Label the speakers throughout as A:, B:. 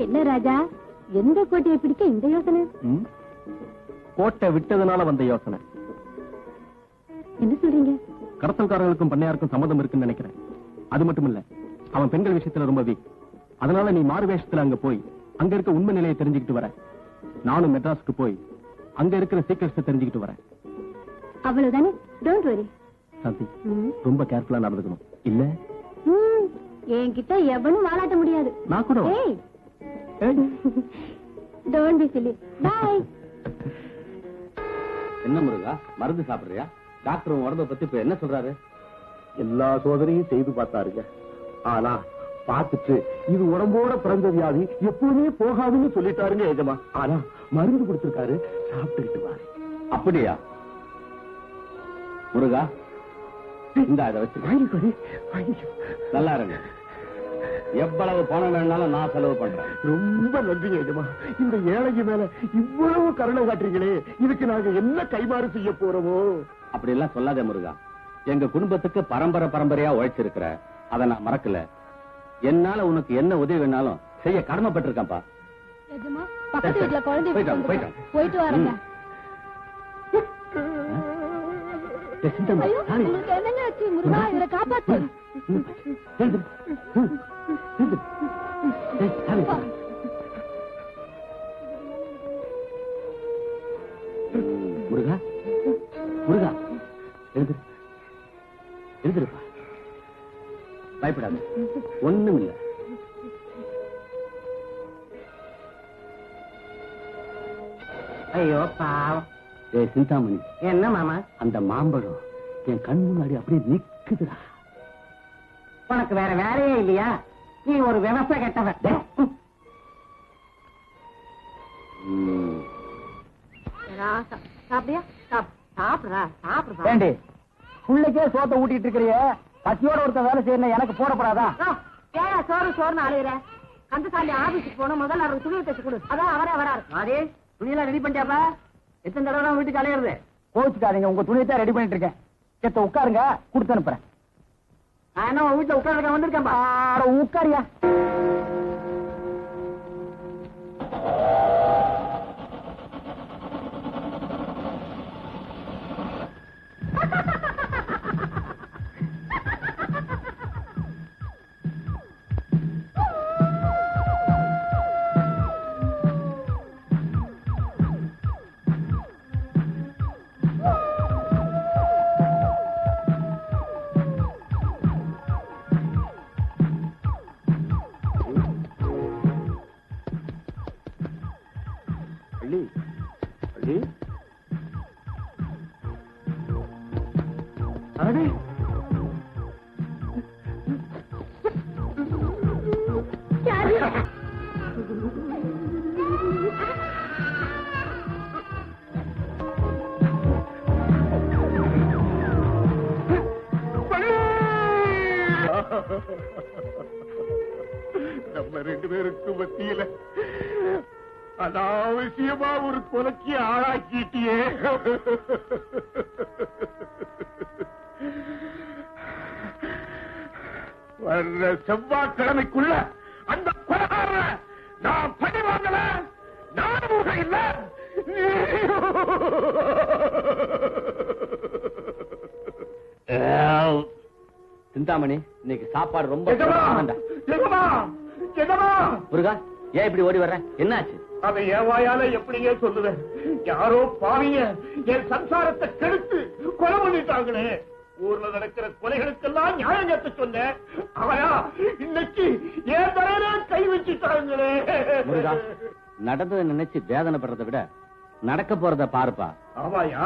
A: என்ன ராஜா, எந்த கோட்டையை பிடிக்க இந்த யோசனை?
B: கோட்டை விட்டதுனால வந்த யோசனை.
A: என்ன சொல்றீங்க?
B: கடத்தல்காரர்களுக்கும் பண்ணையாருக்கும் சம்மதம் இருக்குன்னு நினைக்கிறேன். அது மட்டும் இல்ல, அவன் பெண்கள் விஷயத்துல ரொம்ப வீக். அதனால நீ மாறு வேஷத்துல அங்க போய் அங்க இருக்க உண்மை நிலையை தெரிஞ்சுக்கிட்டு வர. நானும் மெட்ராஸுக்கு போய் அங்க இருக்கிற சீக்கிரத்தை தெரிஞ்சுக்கிட்டு வரேன்.
A: அவ்வளவுதானே? Don't worry.
B: சாந்தி, ரொம்ப கேர்ஃபுல்லா நடந்துக்கணும். இல்ல
A: என்கிட்ட எவனும் வாலாட்ட முடியாது.
B: நான் கூட.
A: Don't be chilli. பை.
B: என்ன முருகா, மருந்து சாப்பிடுறியா? டாக்டர் உடம்ப பத்தி இப்ப என்ன சொல்றாரு? எல்லா சோதனையும் செய்து பார்த்தாருங்க. ஆனா பார்த்துட்டு இது உடம்போட பிறந்த வியாதி, எப்பவுமே போகாதுன்னு சொல்லிட்டாருங்க ஏஜமா. ஆனா மருந்து கொடுத்திருக்காரு, சாப்பிட்டுக்கிட்டு வாரு. அப்படியா முருகா? இந்த அதை வச்சு நல்லா இருங்க. எவ்வளவு பணம் வேணாலும் நான் செலவு பண்றேன். ரொம்ப நன்றி ஏஜமா. இந்த ஏழைக்கு மேல இவ்வளவு கருணை காட்டுறீங்களே, இதுக்கு நாங்க என்ன கைமாறு செய்ய போறோமோ? அப்படி எல்லாம் சொல்லாதே முருகா. எங்க குடும்பத்துக்கு பரம்பரையா உழைச்சிருக்கிற, அதை நான் மறக்கல. என்னால உனக்கு என்ன உதவி வேணாலும் செய்ய கடமைப்பட்டிருக்கேன்ப்பா.
A: பக்கத்து வீட்டுல குழந்தை போயிட்டு வரேங்க. என்னங்க ஆச்சு முருகா? இவரை காப்பாத்து.
B: முருகா, முருகா, எழுந்திருப்பா. பயப்படாது, ஒண்ணும் இல்ல.
C: ஐயோ பாவம்.
B: சிந்தாமணி,
C: என்ன மாமா?
B: அந்த மாம்பழம் என் கண் முன்னாடி அப்படியே நிக்குதுடா.
C: உனக்கு வேற வேலையே இல்லையா? நீ ஒரு விவசாய கெட்டவன்.
A: சாப்பிடியா? சாப்பிடுறா சாப்பிடுறா.
C: ஏண்டி புள்ளைக்கே சோத்த ஊட்டிட்டு இருக்கிறிய, பசியோட ஒருத்த வேலை செய்யணும் எனக்கு போடப்படாதா?
A: ஏன் சோறு சோறுன்னு அலையிற? கந்தசாமி ஆபீஸுக்கு போன முதல்ல அவருக்கு துணியை தச்சு கொடு. அதான் அவரே வராரு.
C: அதே துணியெல்லாம் ரெடி பண்ணிட்டாப்பா? எத்தனை தடவை வீட்டுக்கு அலையிறது? கோச்சுக்காதீங்க, உங்க துணியை தான் ரெடி பண்ணிட்டு இருக்கேன். செத்த உட்காருங்க, கொடுத்து அனுப்புறேன். நான் என்ன உன் வீட்டுல உட்கார்ந்து வந்திருக்கேன். உட்காரியா?
B: நம்ம ரெண்டு பேருக்கு மத்தியில அனாவசியமா ஒரு கொலைக்கு ஆளாக்கிட்டியே. வர்ற செவ்வாய்க்கிழமைக்குள்ள அந்த கொலைகார நான் பணி வாங்கல. நான் இல்ல. சிந்தாமணி, இன்னைக்கு சாப்பாடு ரொம்ப முருகா. ஏன் இப்படி ஓடி வர்ற? என்னாச்சு? அதை ஏவாயால எப்படியே சொல்லுவேன். யாரோ பாவிங்க என் சம்சாரத்தை கெடுத்து கொலை பண்ணிட்டாங்களே. ஊர்ல நடக்கிற கொலைகளுக்கெல்லாம் நியாயம் கேட்டு சொன்னேன். அவயா இன்னைக்கு ஏன் தலையில கை வச்சுட்டாங்களே. முருகா, நடந்ததை நினைச்சு வேதனைப்படுறதை விட நடக்க போறத பாருப்பா. ஆமாயா,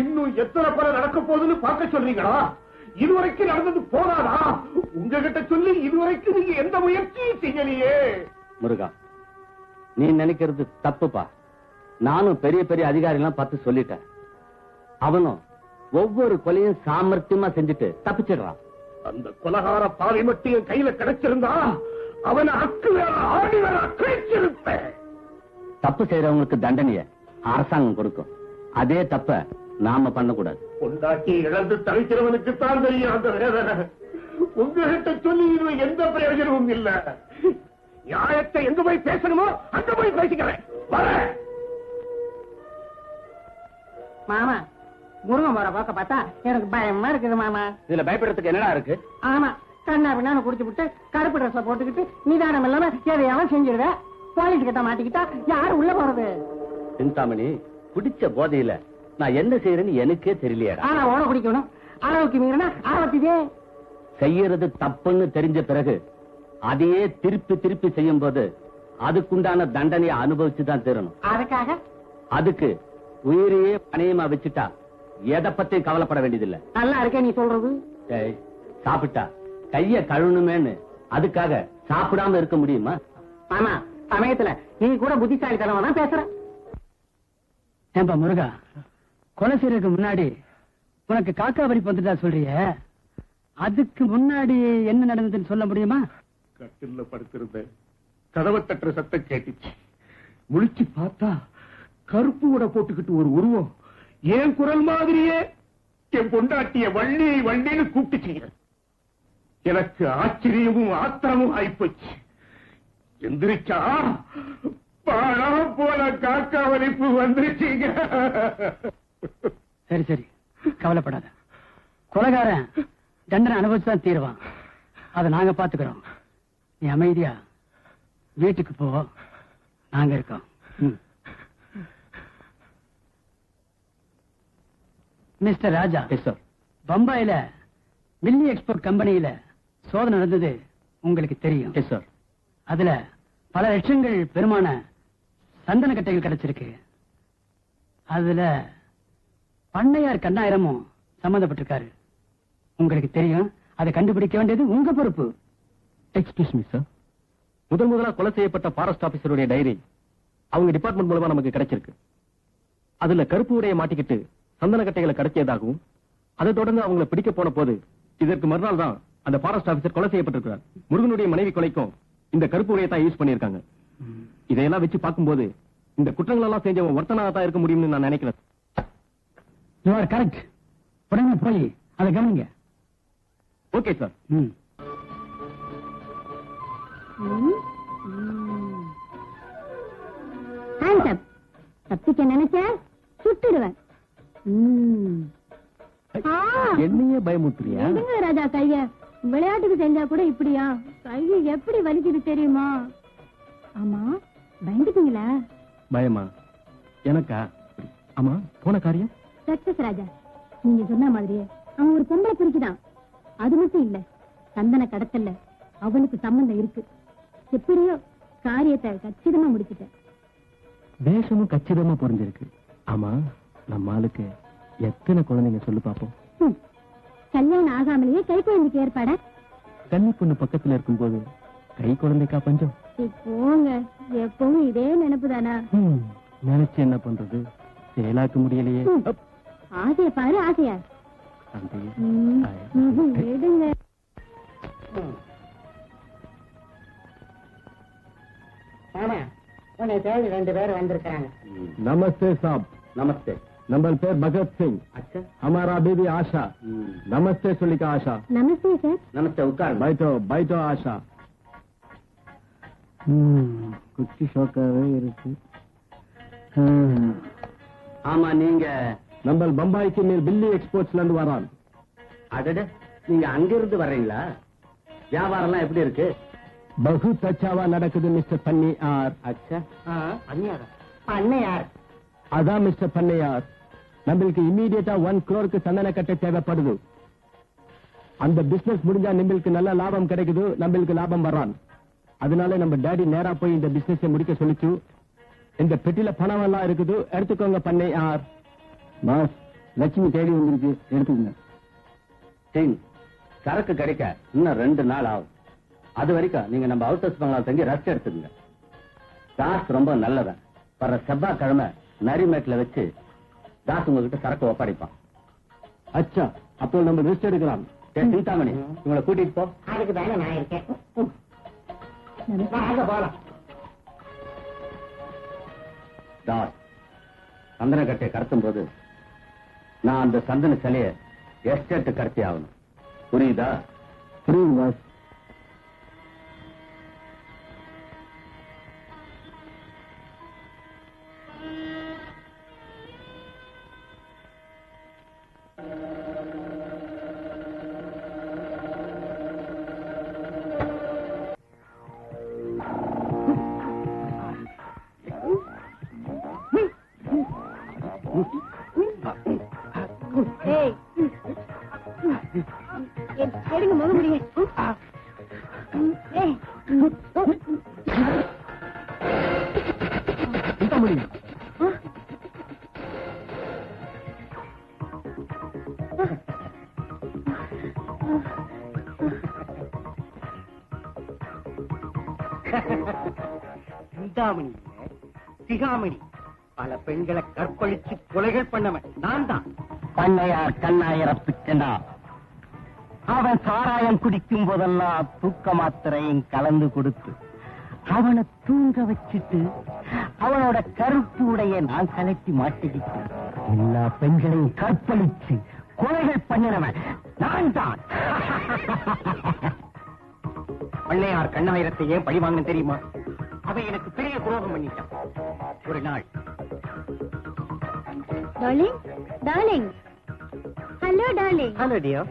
B: இன்னும் எத்தனை கொலை நடக்க போகுதுன்னு பார்க்க சொல்றீங்களா? இதுவரைக்கும் நடந்தது போதாதா? உங்ககிட்ட சொல்லி இதுவரைக்கும் நீங்க எந்த முயற்சியும் செய்யலையே. முருகா, நீ நினைக்கிறது தப்புப்பா. நானும் பெரிய பெரிய அதிகாரிலாம் பார்த்து சொல்லிட்டேன். அவனும் ஒவ்வொரு கொலையும் சாமர்த்தியமா செஞ்சுட்டு தப்பிச்சிடுறான். அந்த கொலகார பாவி மட்டும் என் கையில கிடைச்சிருந்தா அவனை அக்கு வேற ஆடி வேற கிடைச்சிருப்பேன். தப்பு செய்யறவங்களுக்கு தண்டனைய அரசாங்கம் கொடுக்கும். அதே தப்ப நாம பண்ணக்கூடாது. பொண்டாட்டி இழந்து தவிக்கிறவனுக்கு தான் தெரியும் அந்த வேதனை. உங்ககிட்ட சொல்லி இது எந்த பிரயோஜனமும் இல்ல. நியாயத்தை எங்க போய் பேசணுமோ அங்க போய் பேசிக்கிறேன். வரேன்.
A: மாமா, முருகன் போற போக்க பார்த்தா எனக்கு பயமா இருக்குது மாமா.
C: இதுல பயப்படுறதுக்கு என்னடா இருக்கு?
A: ஆமா, கண்ணா பின்னா குடிச்சு விட்டு கருப்பு ட்ரெஸ்ஸ போட்டுக்கிட்டு நிதானம் இல்லாம எதையாவது செஞ்சிருவ. போலீஸ் கிட்ட மாட்டிக்கிட்டா யாரு உள்ள போறது?
C: சிந்தாமணி, குடிச்ச போதையில நான் என்ன செய்யறேன்னு எனக்கே தெரியலையா.
A: ஆனா ஓட குடிக்கணும். அளவுக்கு மீறினா ஆபத்துதே.
C: செய்யறது தப்புன்னு தெரிஞ்ச பிறகு அதையே திருப்பி திருப்பி செய்யும் போது அதுக்குண்டான தண்டனையை அனுபவிச்சுதான் தீரணும். அதுக்கு உயிரையே பணையமா வச்சுட்டா எதை பத்தியும் கவலைப்பட வேண்டியதில்லை.
A: நல்லா இருக்க நீ சொல்றது.
C: சாப்பிட்டா கைய கழுவணுமேன்னு அதுக்காக சாப்பிடாம இருக்க முடியுமா?
A: ஆமா, சமயத்துல நீ கூட புத்திசாலித்தனமா தான் பேசுற.
D: ஏன்பா முருகா, கொலை செய்யறதுக்கு முன்னாடி உனக்கு காக்கா வலிப்பு வந்துட்டா சொல்றிய, அதுக்கு முன்னாடி என்ன நடந்ததுன்னு சொல்ல முடியுமா?
B: கட்டில்ல படுத்திருந்தேன். கதவை தட்டுற சத்தம் கேட்டுச்சு. முழிச்சு பார்த்தா கருப்பு உடை போட்டுக்கிட்டு ஒரு உருவம் என் குரல் மாதிரியே என் பொண்டாட்டிய வள்ளி வள்ளின்னு கூப்பிட்டுச்சு. எனக்கு ஆச்சரியமும் ஆத்திரமும் ஆயிப்போச்சு. எந்திரிச்சா பணம் போல காக்கா வலிப்பு வந்துருச்சீங்க.
D: சரி சரி, கவலைப்படாத. கொலைகாரன் தண்டனை அனுபவிச்சுதான் தீருவான். அதை நாங்க பாத்துக்கிறோம். நீ அமைதியா வீட்டுக்கு போ, நாங்க இருக்கோம். மிஸ்டர் ராஜா, பம்பாயில மில்லி எக்ஸ்போர்ட் கம்பெனியில சோதனை நடந்தது உங்களுக்கு தெரியும். அதுல பல லட்சங்கள் பெருமான சந்தன கட்டைகள் கிடைச்சிருக்கு. அதுல பண்ணையார் கண்ணாயிரமும் சம்பந்தப்பட்டிருக்காரு. உங்களுக்கு தெரியும். அதை கண்டுபிடிக்க வேண்டியது உங்க பொறுப்பு.
C: எக்ஸ்கியூஸ் மீ சார், முதலா கொலை செய்யப்பட்ட ஃபாரஸ்ட் ஆபீசருடைய டைரி அவங்க டிபார்ட்மெண்ட் மூலமா நமக்கு கிடைச்சிருக்கு. அதுல கருப்பு உடையை மாட்டிக்கிட்டு சந்தன கட்டைகளை கடத்தியதாகவும் அதை தொடர்ந்து அவங்களை பிடிக்க போன போது இதற்கு மறுநாள் தான் அந்த ஃபாரஸ்ட் ஆபீசர் கொலை செய்யப்பட்டிருக்கிறார். முருகனுடைய மனைவி கொலைக்கும் இந்த கருப்பு உடையை தான் யூஸ் பண்ணிருக்காங்க. இதையெல்லாம் வச்சு பார்க்கும்போது இந்த குற்றங்கள் எல்லாம் செஞ்சவன் ஒருத்தனாக தான் இருக்க முடியும்னு நான் நினைக்கிறேன்.
D: You are correct. உடனே போய் அதை கவனிங்க.
C: Okay sir.
A: தப்பிக்க நினைச்ச சுட்டுடுவேன்.
C: என்னையே பயமுத்துறியா?
A: ராஜா, கைய விளையாட்டுக்கு செஞ்சா கூட இப்படியா? கைய எப்படி வலிக்குது தெரியுமா? ஆமா, பயந்துட்டீங்களா?
C: பயமா எனக்கா? ஆமா, போன காரியம்
A: சக்சஸ் ராஜா. நீங்க சொன்ன மாதிரியே அவன் ஒரு பொம்பளை குறிக்குதான். அது மட்டும் இல்ல, சந்தன கடத்தல்ல அவனுக்கு சம்பந்தம் இருக்கு. எப்படியோ காரியத்தை கச்சிதமா முடிச்சுட்டேன்.
C: வேஷமும் கச்சிதமா புரிஞ்சிருக்கு. ஆமா, நம்ம ஆளுக்கு எத்தனை குழந்தைங்க சொல்லு பாப்போம்.
A: கல்யாணம் ஆகாமலேயே கை குழந்தைக்கு ஏற்பாட.
C: கன்னி பொண்ணு பக்கத்துல இருக்கும்போது கை குழந்தைக்கா பஞ்சம்?
A: போங்க, எப்பவும் இதே நினைப்புதானா?
C: நினைச்சு என்ன பண்றது, செயலாக்க முடியலையே.
A: ஆசைய பாரு, ஆசையா எடுங்க. உன்னை தேடி 2 பேர் வந்திருக்காங்க.
C: நமஸ்தே சாப். நமஸ்தே. नंबर पेर भगत सिंह. अच्छा. हमारा बीबी आशा. नमस्ते सुलिका आशा.
A: नमस्ते सर.
C: नमस्ते. उकार बैठो बैठो आशा. குச்சி ஷோக்காவே இருக்கு. ஆமா, நீங்க நம்ம பம்பாய்க்கு மேல் பில்லி எக்ஸ்போர்ட்ஸ்ல இருந்து வரோம். அடட, நீங்க அங்கிருந்து வர்றீங்களா? வியாபாரம் எல்லாம் எப்படி இருக்கு? बहुत अच्छा நடக்குது மிஸ்டர் பன்னியார். अच्छा.
A: பன்னியார்? பன்னியார்
C: அதான் மிஸ்டர் பன்னியார். நம்மளுக்கு இமீடியட்டா 1 crore சந்தன கட்டை தேவைப்படுது. அந்த பிசினஸ் முடிஞ்சா நம்மளுக்கு நல்ல லாபம் கிடைக்குது, நம்மளுக்கு லாபம் வரான். அதனால நம்ம டாடி நேரா போய் இந்த பிசினஸ் முடிக்க சொல்லிச்சு. இந்த பெட்டியில பணம் எல்லாம் இருக்குது, எடுத்துக்கோங்க பன்னியார். பாஸ், லட்சுமி தேடி வந்திருக்கு, எடுத்துக்கோங்க. சிங், சரக்கு கிடைக்க இன்னும் 2 நாள் ஆகும். அது வரைக்கும் நீங்க நம்ம அவுட் ஹவுஸ் பங்களா தங்கி ரெஸ்ட் எடுத்துக்கங்க. தாஸ் ரொம்ப நல்லவன். வர செவ்வாய்க்கிழமை நரிமேட்ல வச்சு தாஸ் உங்ககிட்ட சரக்கு ஒப்படைப்பான். அச்சா, அப்போ நம்ம ரெஸ்ட் எடுக்கலாம். சிந்தாமணி, உங்களை கூட்டிட்டு போ.
A: அதுக்கு தானே நான் இருக்கேன்.
C: தாஸ், சந்தன கட்டையை கடத்தும் போது நான் அந்த சந்தன சிலையை எஸ்டேட் கடத்தி ஆகணும். புரியுதா? புரியுது பாஸ். சிந்தாமணி,
E: சிந்தாமணி சிகாமணி பல பெண்களை கற்பழிச்சு கொலைகள் பண்ணவன் நான் தான்.
D: பண்ணையார் கண்ணாயிரப்பிச்சனா அவன் சாராயம் குடிக்கும் போதெல்லாம் தூக்க மாத்திரையும் கலந்து கொடுத்து அவனை தூங்க வச்சுட்டு அவனோட கருப்பு உடைய நான் கலட்டி மாட்டிக்கிட்டு எல்லா பெண்களையும் கற்பழிச்சு கொலைகள் பண்ணினவன் நான் தான்.
E: பண்ணையார் கண்ணாயிரத்தை ஏன் பழி வாங்க தெரியுமா? அவன் எனக்கு பெரிய துரோகம் பண்ணிட்டான். ஒரு நாள்
A: darling, darling, hello darling.
E: Hello dear.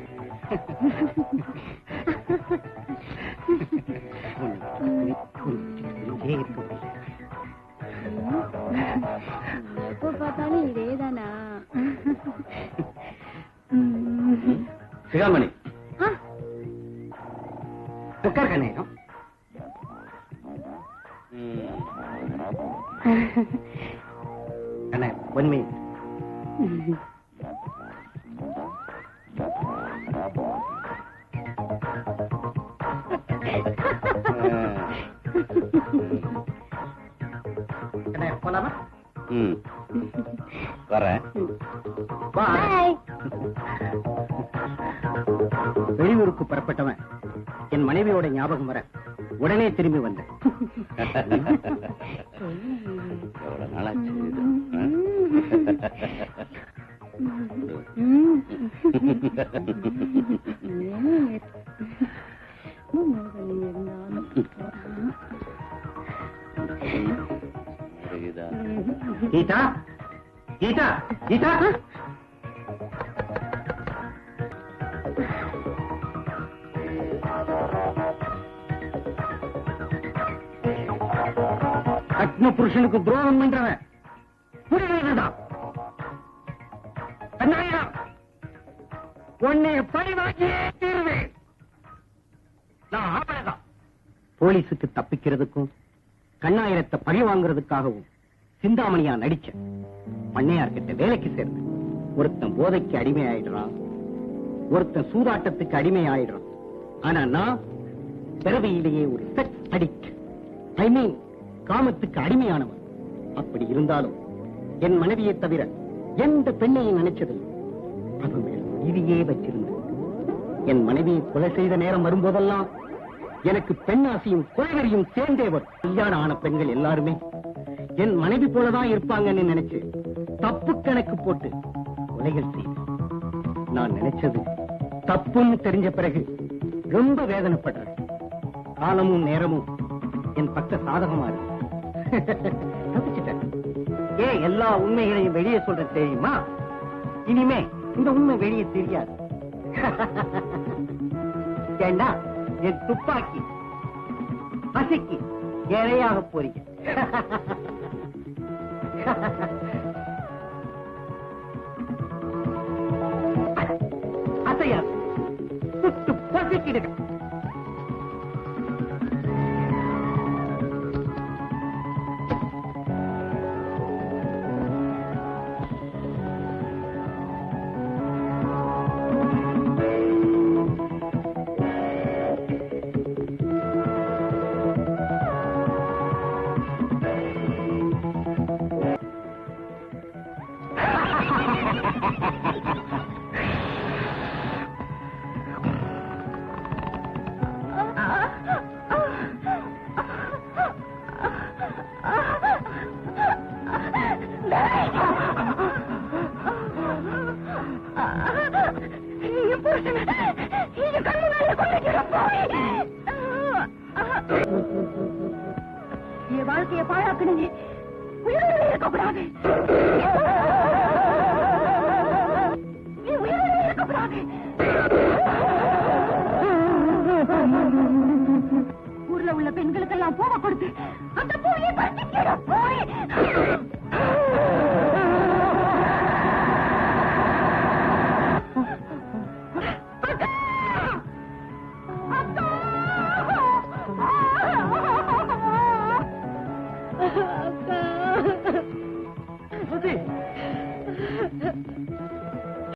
A: எப்போ பார்த்தாலும் இதேதானா?
B: சிகாமணி,
E: உட்கார் கண்ணாயிரம். கண்ணாயிரம், 1 minute. கண்ணாயிரம், போலாமா?
B: வரேன்.
A: பாய்.
E: வெளியூருக்கு புறப்பட்டவன் என் மனைவியோட ஞாபகம் வர உடனே திரும்பி வந்தேன்.
B: எவ்வளவு நாளாச்சு இது?
E: கீதா, கீதா, கீதா. கட்ன புருஷனுக்கு துரோகம் பண்றவன் புரியுதுதான். உன்னை பழிவாக்கியே தீருவேன். நான் ஆவணதான். போலீஸுக்கு தப்பிக்கிறதுக்கும் கண்ணாயிரத்தை பழி வாங்குறதுக்காகவும் சிந்தாமணியா நடிச்ச பண்ணையார் கிட்ட வேலைக்கு சேர்ந்து ஒருத்தன் போதைக்கு அடிமை ஆயிடுறான், ஒருத்தன் சூதாட்டத்துக்கு அடிமை ஆயிடுறான். ஆனா நான் பிறவியிலேயே ஒரு செக்ஸ் அடிக்ட், ஐ மீன் காமத்துக்கு அடிமையானவன். அப்படி இருந்தாலும் என் மனைவியை தவிர எந்த பெண்ணையும் நினைச்சதில்லை. அவன் மேல் உயிரையே வச்சிருந்தேன். என் மனைவியை கொலை செய்த நேரம் வரும்போதெல்லாம் எனக்கு பெண்ணாசியும் கொலைவரியும் சேர்ந்தே வரும். கல்யாணம் ஆன பெண்கள் எல்லாருமே என் மனைவி போலதான் இருப்பாங்கன்னு நினைச்சு தப்பு கணக்கு போட்டு கொலைகள் செய்து நான் நினைச்சது தப்புன்னு தெரிஞ்ச பிறகு ரொம்ப வேதனைப்படுறேன். காலமும் நேரமும் என் பக்க சாதகமா இருக்கு. தப்பிச்சிட்டேன். ஏன் எல்லா உண்மைகளையும் வெளியே சொல்ற தெரியுமா? இனிமே இந்த உண்மை வெளியே தெரியாது. ஏண்டா என் துப்பாக்கி பசிக்கு இரையாக போறீங்க. அசையா சுட்டு பசிக்கிடுங்க.
A: என் வாழ்க்கையை பாழாக்கணுங்க. உயிரோடு இருக்கக்கூடாது. உயிரோடு இருக்கக்கூடாது. ஊர்ல உள்ள பெண்களுக்கெல்லாம் பூவை கொடுத்து அந்த பூவையை பறிச்சு போய்